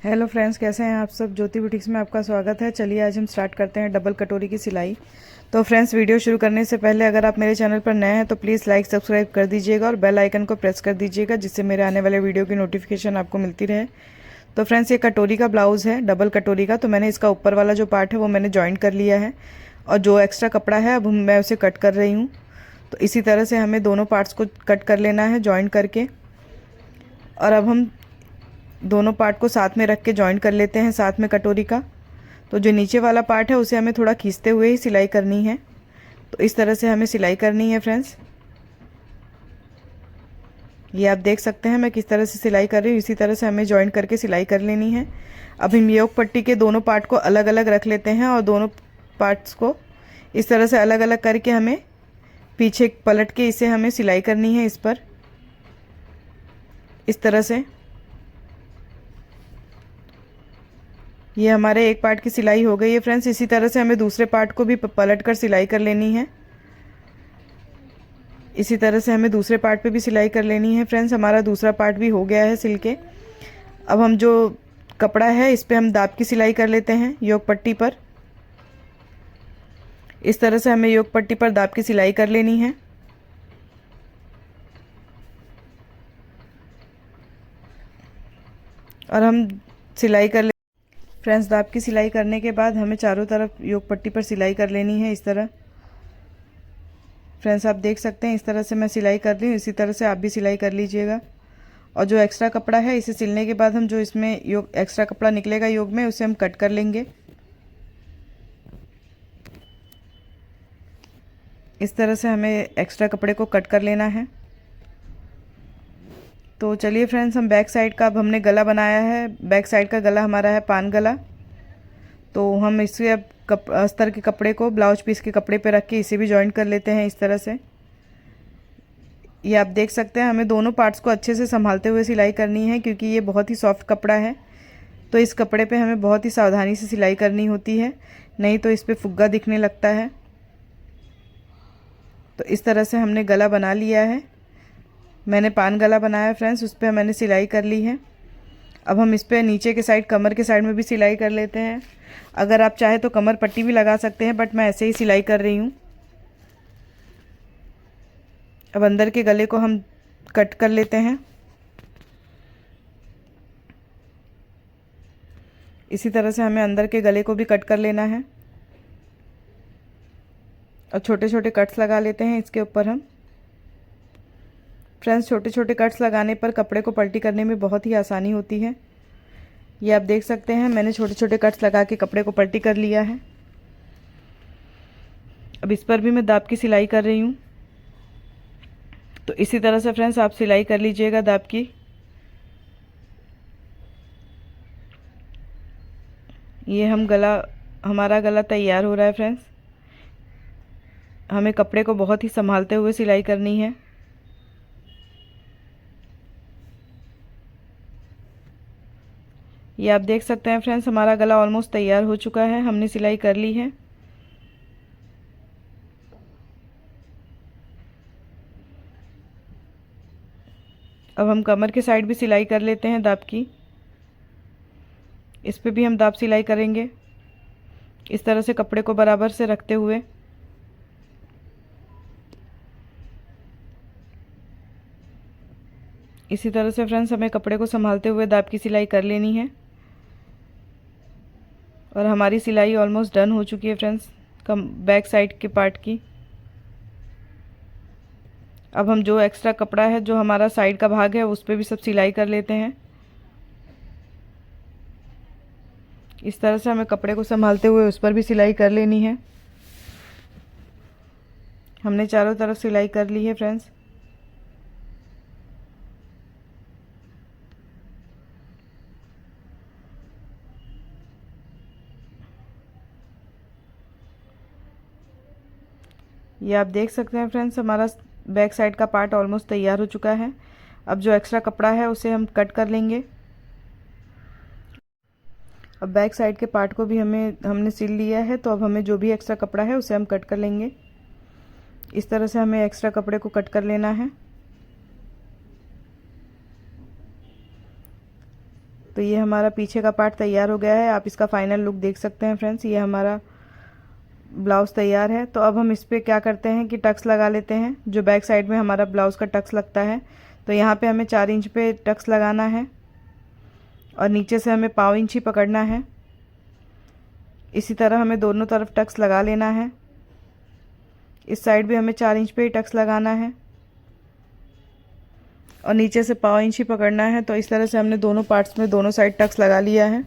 Hello friends, कैसे हैं आप सब। ज्योति बुटीक्स में आपका स्वागत है। चलिए आज हम स्टार्ट करते हैं डबल कटोरी की सिलाई। तो फ्रेंड्स, वीडियो शुरू करने से पहले अगर आप मेरे चैनल पर नए हैं तो प्लीज़ लाइक सब्सक्राइब कर दीजिएगा और बेल आइकन को प्रेस कर दीजिएगा, जिससे मेरे आने वाले वीडियो की नोटिफिकेशन आपको मिलती रहे। तो फ्रेंड्स, ये कटोरी का ब्लाउज़ है, डबल कटोरी का। तो मैंने इसका ऊपर वाला जो पार्ट है वो मैंने जॉइंट कर लिया है और जो एक्स्ट्रा कपड़ा है अब मैं उसे कट कर रही हूँ। तो इसी तरह से हमें दोनों पार्ट्स को कट कर लेना है जॉइंट करके। और अब हम दोनों पार्ट को साथ में रख के जॉइंट कर लेते हैं साथ में कटोरी का। तो जो नीचे वाला पार्ट है उसे हमें थोड़ा खींचते हुए ही सिलाई करनी है। तो इस तरह से हमें सिलाई करनी है फ्रेंड्स। ये आप देख सकते हैं मैं किस तरह से सिलाई कर रही हूँ। इसी तरह से हमें जॉइंट करके सिलाई कर लेनी है। अब हम योक पट्टी के दोनों पार्ट को अलग अलग रख लेते हैं और दोनों पार्ट्स को इस तरह से अलग अलग करके हमें पीछे पलट के इसे हमें सिलाई करनी है इस पर, इस तरह से। ये हमारे एक पार्ट की सिलाई हो गई है फ्रेंड्स। इसी तरह से हमें दूसरे पार्ट को भी पलट कर सिलाई कर लेनी है। इसी तरह से हमें दूसरे पार्ट पे भी सिलाई कर लेनी है फ्रेंड्स। हमारा दूसरा पार्ट भी हो गया है सिल के। अब हम जो कपड़ा है इस पे हम दाब की सिलाई कर लेते हैं योक पट्टी पर। इस तरह से हमें योक पट्टी पर दाब की सिलाई कर लेनी है। और हम सिलाई कर फ्रेंड्स, दाब की सिलाई करने के बाद हमें चारों तरफ योक पट्टी पर सिलाई कर लेनी है इस तरह। फ्रेंड्स, आप देख सकते हैं इस तरह से मैं सिलाई कर रही हूँ। इसी तरह से आप भी सिलाई कर लीजिएगा। और जो एक्स्ट्रा कपड़ा है इसे सिलने के बाद हम जो इसमें योग एक्स्ट्रा कपड़ा निकलेगा योग में, उसे हम कट कर लेंगे। इस तरह से हमें एक्स्ट्रा कपड़े को कट कर लेना है। तो चलिए फ्रेंड्स, हम बैक साइड का अब हमने गला बनाया है। बैक साइड का गला हमारा है पान गला। तो हम इसे अब अस्तर के कपड़े को ब्लाउज पीस के कपड़े पे रख के इसे भी जॉइंट कर लेते हैं इस तरह से। ये आप देख सकते हैं हमें दोनों पार्ट्स को अच्छे से संभालते हुए सिलाई करनी है, क्योंकि ये बहुत ही सॉफ्ट कपड़ा है। तो इस कपड़े पे हमें बहुत ही सावधानी से सिलाई करनी होती है, नहीं तो इस पर फुग्गा दिखने लगता है। तो इस तरह से हमने गला बना लिया है। मैंने पान गला बनाया फ्रेंड्स, उस पर मैंने सिलाई कर ली है। अब हम इस पर नीचे के साइड, कमर के साइड में भी सिलाई कर लेते हैं। अगर आप चाहे तो कमर पट्टी भी लगा सकते हैं, बट मैं ऐसे ही सिलाई कर रही हूँ। अब अंदर के गले को हम कट कर लेते हैं। इसी तरह से हमें अंदर के गले को भी कट कर लेना है और छोटे छोटे कट्स लगा लेते हैं इसके ऊपर हम। फ्रेंड्स, छोटे छोटे कट्स लगाने पर कपड़े को पलटी करने में बहुत ही आसानी होती है। ये आप देख सकते हैं मैंने छोटे छोटे कट्स लगा के कपड़े को पलटी कर लिया है। अब इस पर भी मैं दाब की सिलाई कर रही हूँ। तो इसी तरह से फ्रेंड्स आप सिलाई कर लीजिएगा दाब की। ये हमारा गला तैयार हो रहा है फ्रेंड्स। हमें कपड़े को बहुत ही संभालते हुए सिलाई करनी है। ये आप देख सकते हैं फ्रेंड्स हमारा गला ऑलमोस्ट तैयार हो चुका है, हमने सिलाई कर ली है। अब हम कमर के साइड भी सिलाई कर लेते हैं दाब की। इस पे भी हम दाब सिलाई करेंगे इस तरह से कपड़े को बराबर से रखते हुए। इसी तरह से फ्रेंड्स हमें कपड़े को संभालते हुए दाब की सिलाई कर लेनी है। और हमारी सिलाई ऑलमोस्ट डन हो चुकी है फ्रेंड्स बैक साइड के पार्ट की। अब हम जो एक्स्ट्रा कपड़ा है, जो हमारा साइड का भाग है, उस पर भी सब सिलाई कर लेते हैं। इस तरह से हमें कपड़े को संभालते हुए उस पर भी सिलाई कर लेनी है। हमने चारों तरफ सिलाई कर ली है फ्रेंड्स। ये आप देख सकते हैं फ्रेंड्स हमारा बैक साइड का पार्ट ऑलमोस्ट तैयार हो चुका है। अब जो एक्स्ट्रा कपड़ा है उसे हम कट कर लेंगे। अब बैक साइड के पार्ट को भी हमने सिल लिया है। तो अब हमें जो भी एक्स्ट्रा कपड़ा है उसे हम कट कर लेंगे। इस तरह से हमें एक्स्ट्रा कपड़े को कट कर लेना है। तो ये हमारा पीछे का पार्ट तैयार हो गया है। आप इसका फाइनल लुक देख सकते हैं फ्रेंड्स। ये हमारा ब्लाउज़ तैयार है। तो अब हम इस पर क्या करते हैं कि टक्स लगा लेते हैं, जो बैक साइड में हमारा ब्लाउज़ का टक्स लगता है। तो यहाँ पे हमें 4 इंच पे टक्स लगाना है और नीचे से हमें पाव इंच ही पकड़ना है। इसी तरह हमें दोनों तरफ टक्स लगा लेना है। इस साइड भी हमें 4 इंच पे ही टक्स लगाना है और नीचे से पाव इंच ही पकड़ना है। तो इस तरह से हमने दोनों पार्ट्स में दोनों साइड टक्स लगा लिया है।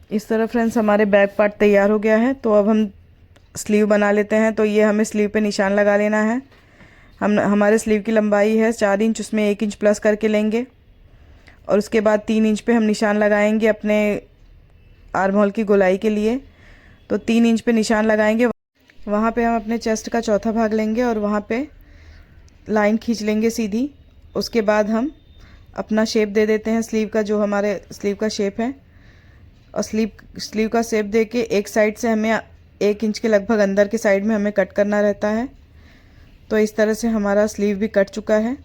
इस तरह फ्रेंड्स हमारे बैक पार्ट तैयार हो गया है। तो अब हम स्लीव बना लेते हैं। तो ये हमें स्लीव पे निशान लगा लेना है। हमारे स्लीव की लंबाई है 4 इंच, उसमें 1 इंच प्लस करके लेंगे और उसके बाद 3 इंच पे हम निशान लगाएंगे अपने आर्म होल की गोलाई के लिए। तो 3 इंच पे निशान लगाएंगे, वहाँ पे हम अपने चेस्ट का चौथा भाग लेंगे और वहाँ पे लाइन खींच लेंगे सीधी। उसके बाद हम अपना शेप दे देते हैं स्लीव का, जो हमारे स्लीव का शेप है। और स्लीव का शेप दे के एक साइड से हमें 1 इंच के लगभग अंदर के साइड में हमें कट करना रहता है। तो इस तरह से हमारा स्लीव भी कट चुका है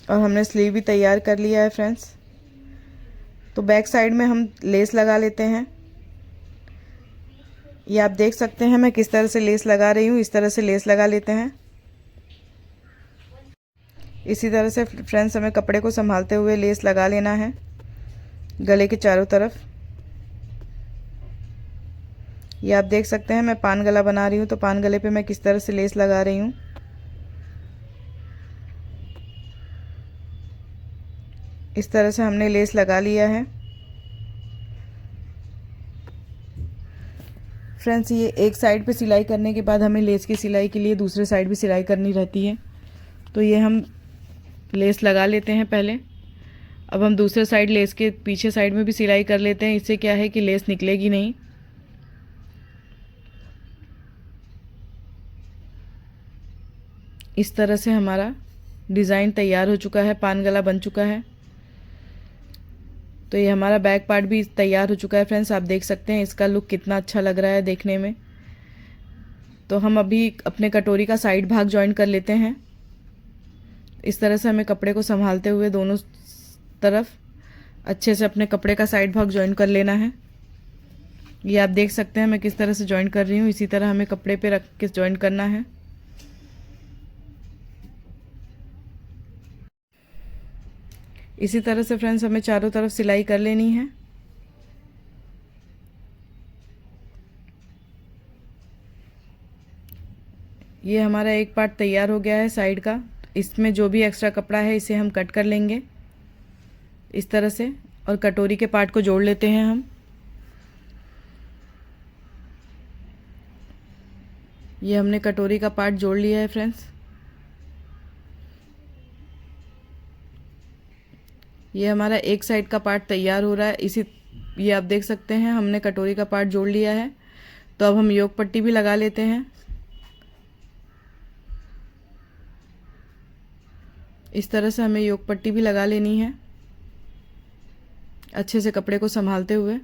और हमने स्लीव भी तैयार कर लिया है फ्रेंड्स। तो बैक साइड में हम लेस लगा लेते हैं। ये आप देख सकते हैं मैं किस तरह से लेस लगा रही हूँ। इस तरह से लेस लगा लेते हैं। इसी तरह से फ्रेंड्स हमें कपड़े को संभालते हुए लेस लगा लेना है गले के चारों तरफ। ये आप देख सकते हैं मैं पान गला बना रही हूँ, तो पान गले पे मैं किस तरह से लेस लगा रही हूँ। इस तरह से हमने लेस लगा लिया है फ्रेंड्स। ये एक साइड पे सिलाई करने के बाद हमें लेस की सिलाई के लिए दूसरे साइड भी सिलाई करनी रहती है। तो ये हम लेस लगा लेते हैं पहले। अब हम दूसरे साइड लेस के पीछे साइड में भी सिलाई कर लेते हैं। इससे क्या है कि लेस निकलेगी नहीं। इस तरह से हमारा डिज़ाइन तैयार हो चुका है, पान गला बन चुका है। तो ये हमारा बैक पार्ट भी तैयार हो चुका है फ्रेंड्स। आप देख सकते हैं इसका लुक कितना अच्छा लग रहा है देखने में। तो हम अभी अपने कटोरी का साइड भाग जॉइन कर लेते हैं। इस तरह से हमें कपड़े को संभालते हुए दोनों तरफ अच्छे से अपने कपड़े का साइड भाग जॉइन कर लेना है। ये आप देख सकते हैं मैं किस तरह से जॉइन कर रही हूँ। इसी तरह हमें कपड़े पे रख के जॉइन करना है। इसी तरह से फ्रेंड्स हमें चारों तरफ सिलाई कर लेनी है। ये हमारा एक पार्ट तैयार हो गया है साइड का। इसमें जो भी एक्स्ट्रा कपड़ा है इसे हम कट कर लेंगे इस तरह से, और कटोरी के पार्ट को जोड़ लेते हैं हम। ये हमने कटोरी का पार्ट जोड़ लिया है फ्रेंड्स। ये हमारा एक साइड का पार्ट तैयार हो रहा है। ये आप देख सकते हैं हमने कटोरी का पार्ट जोड़ लिया है। तो अब हम योक पट्टी भी लगा लेते हैं। इस तरह से हमें योक पट्टी भी लगा लेनी है अच्छे से कपड़े को संभालते हुए।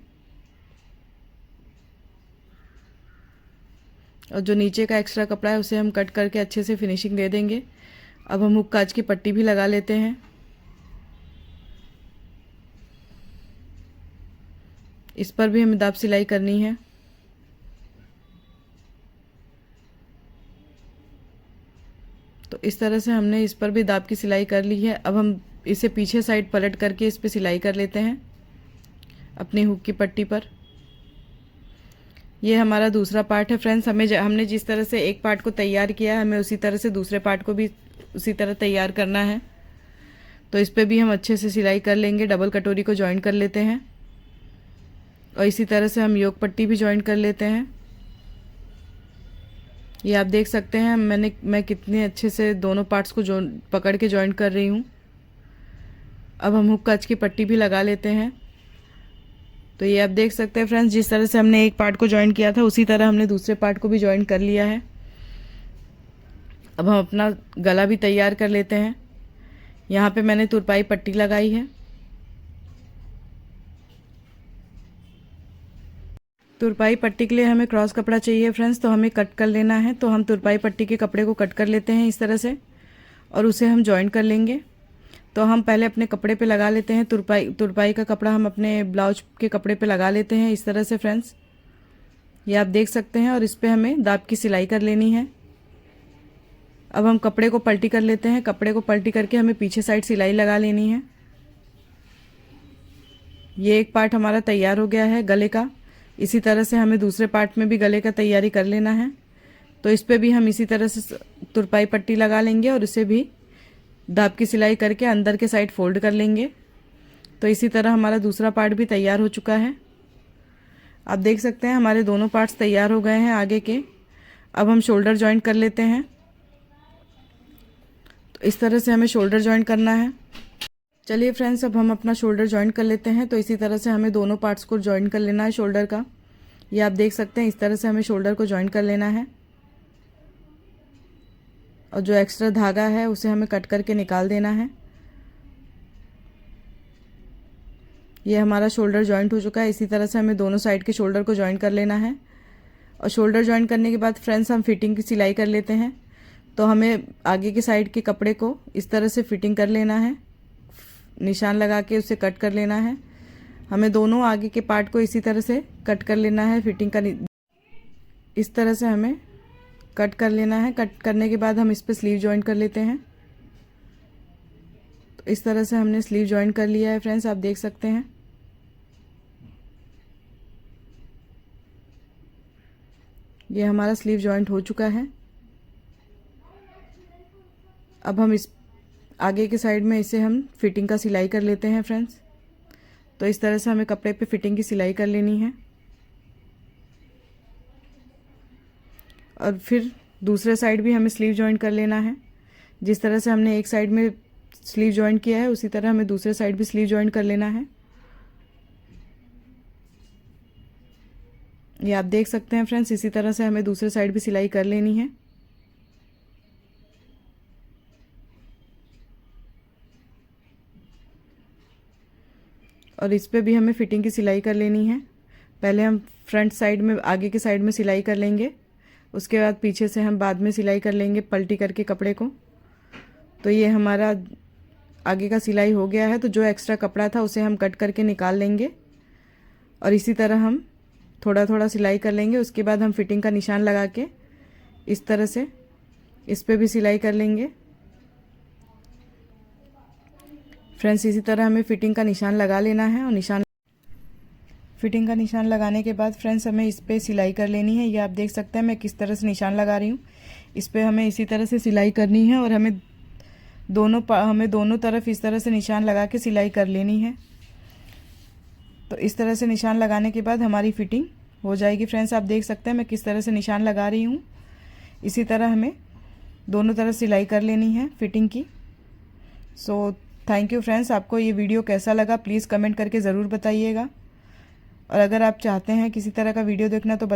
और जो नीचे का एक्स्ट्रा कपड़ा है उसे हम कट करके अच्छे से फिनिशिंग दे देंगे। अब हम हुक काज की पट्टी भी लगा लेते हैं। इस पर भी हमें दाब सिलाई करनी है। तो इस तरह से हमने इस पर भी दाब की सिलाई कर ली है। अब हम इसे पीछे साइड पलट करके इस पर सिलाई कर लेते हैं अपनी हुक की पट्टी पर। ये हमारा दूसरा पार्ट है फ्रेंड्स। हमने जिस तरह से एक पार्ट को तैयार किया है हमें उसी तरह से दूसरे पार्ट को भी उसी तरह तैयार करना है। तो इस पर भी हम अच्छे से सिलाई कर लेंगे। डबल कटोरी को जॉइन कर लेते हैं और इसी तरह से हम योक पट्टी भी जॉइन कर लेते हैं। ये आप देख सकते हैं मैं कितने अच्छे से दोनों पार्ट्स को पकड़ के जॉइन कर रही हूँ। अब हम हुक काज की पट्टी भी लगा लेते हैं। तो ये आप देख सकते हैं फ्रेंड्स, जिस तरह से हमने एक पार्ट को जॉइन किया था उसी तरह हमने दूसरे पार्ट को भी जॉइन कर लिया है। अब हम अपना गला भी तैयार कर लेते हैं। यहाँ पे मैंने तुरपाई पट्टी लगाई है। तुरपाई पट्टी के लिए हमें क्रॉस कपड़ा चाहिए फ्रेंड्स, तो हमें कट कर लेना है। तो हम तुरपाई पट्टी के कपड़े को कट कर लेते हैं इस तरह से और उसे हम जॉइन कर लेंगे। तो हम पहले अपने कपड़े पे लगा लेते हैं तुरपाई का कपड़ा हम अपने ब्लाउज के कपड़े पे लगा लेते हैं इस तरह से फ्रेंड्स, ये आप देख सकते हैं। और इस पे हमें दाब की सिलाई कर लेनी है। अब हम कपड़े को पलटी कर लेते हैं। कपड़े को पलटी करके हमें पीछे साइड सिलाई लगा लेनी है। ये एक पार्ट हमारा तैयार हो गया है गले का। इसी तरह से हमें दूसरे पार्ट में भी गले का तैयारी कर लेना है। तो इस पे भी हम इसी तरह से तुरपाई पट्टी लगा लेंगे और इसे भी दाब की सिलाई करके अंदर के साइड फोल्ड कर लेंगे। तो इसी तरह हमारा दूसरा पार्ट भी तैयार हो चुका है। आप देख सकते हैं हमारे दोनों पार्ट्स तैयार हो गए हैं आगे के। अब हम शोल्डर जॉइंट कर लेते हैं। तो इस तरह से हमें शोल्डर जॉइंट करना है। चलिए फ्रेंड्स, अब हम अपना शोल्डर जॉइंट कर लेते हैं। तो इसी तरह से हमें दोनों पार्ट्स को जॉइंट कर लेना है शोल्डर का। ये आप देख सकते हैं इस तरह से हमें शोल्डर को जॉइंट कर लेना है। और जो एक्स्ट्रा धागा है उसे हमें कट करके निकाल देना है। ये हमारा शोल्डर जॉइंट हो चुका है। इसी तरह से हमें दोनों साइड के शोल्डर को जॉइंट कर लेना है। और शोल्डर जॉइंट करने के बाद फ्रेंड्स हम फिटिंग की सिलाई कर लेते हैं। तो हमें आगे की साइड के कपड़े को इस तरह से फिटिंग कर लेना है, निशान लगा के उसे कट कर लेना है। हमें दोनों आगे के पार्ट को इसी तरह से कट कर लेना है। फिटिंग का इस तरह से हमें कट कर लेना है। कट करने के बाद हम इस पर स्लीव जॉइंट कर लेते हैं। तो इस तरह से हमने स्लीव जॉइंट कर लिया है फ्रेंड्स, आप देख सकते हैं। ये हमारा स्लीव जॉइंट हो चुका है। अब हम इस आगे के साइड में इसे हम फिटिंग का सिलाई कर लेते हैं फ्रेंड्स। तो इस तरह से हमें कपड़े पे फिटिंग की सिलाई कर लेनी है। और फिर दूसरे साइड भी हमें स्लीव जॉइंट कर लेना है। जिस तरह से हमने एक साइड में स्लीव जॉइंट किया है उसी तरह हमें दूसरे साइड भी स्लीव जॉइंट कर लेना है। ये आप देख सकते हैं फ्रेंड्स, इसी तरह से हमें दूसरे साइड भी सिलाई कर लेनी है। और इस पे भी हमें फिटिंग की सिलाई कर लेनी है। पहले हम फ्रंट साइड में आगे की साइड में सिलाई कर लेंगे, उसके बाद पीछे से हम बाद में सिलाई कर लेंगे पलटी करके कपड़े को। तो ये हमारा आगे का सिलाई हो गया है। तो जो एक्स्ट्रा कपड़ा था उसे हम कट करके निकाल लेंगे और इसी तरह हम थोड़ा थोड़ा सिलाई कर लेंगे। उसके बाद हम फिटिंग का निशान लगा के इस तरह से इस पे भी सिलाई कर लेंगे फ्रेंड्स। इसी तरह हमें फिटिंग का निशान लगा लेना है। और फिटिंग का निशान लगाने के बाद फ्रेंड्स हमें इस पे सिलाई कर लेनी है। ये आप देख सकते हैं मैं किस तरह से निशान लगा रही हूँ। इस पे हमें इसी तरह से सिलाई करनी है और हमें दोनों तरफ इस तरह से निशान लगा के सिलाई कर लेनी है। तो इस तरह से निशान लगाने के बाद हमारी फिटिंग हो जाएगी फ्रेंड्स। आप देख सकते हैं मैं किस तरह से निशान लगा रही हूँ। इसी तरह हमें दोनों तरफ सिलाई कर लेनी है फिटिंग की। So thank you friends. आपको ये वीडियो कैसा लगा प्लीज़ कमेंट करके ज़रूर बताइएगा। और अगर आप चाहते हैं किसी तरह का वीडियो देखना तो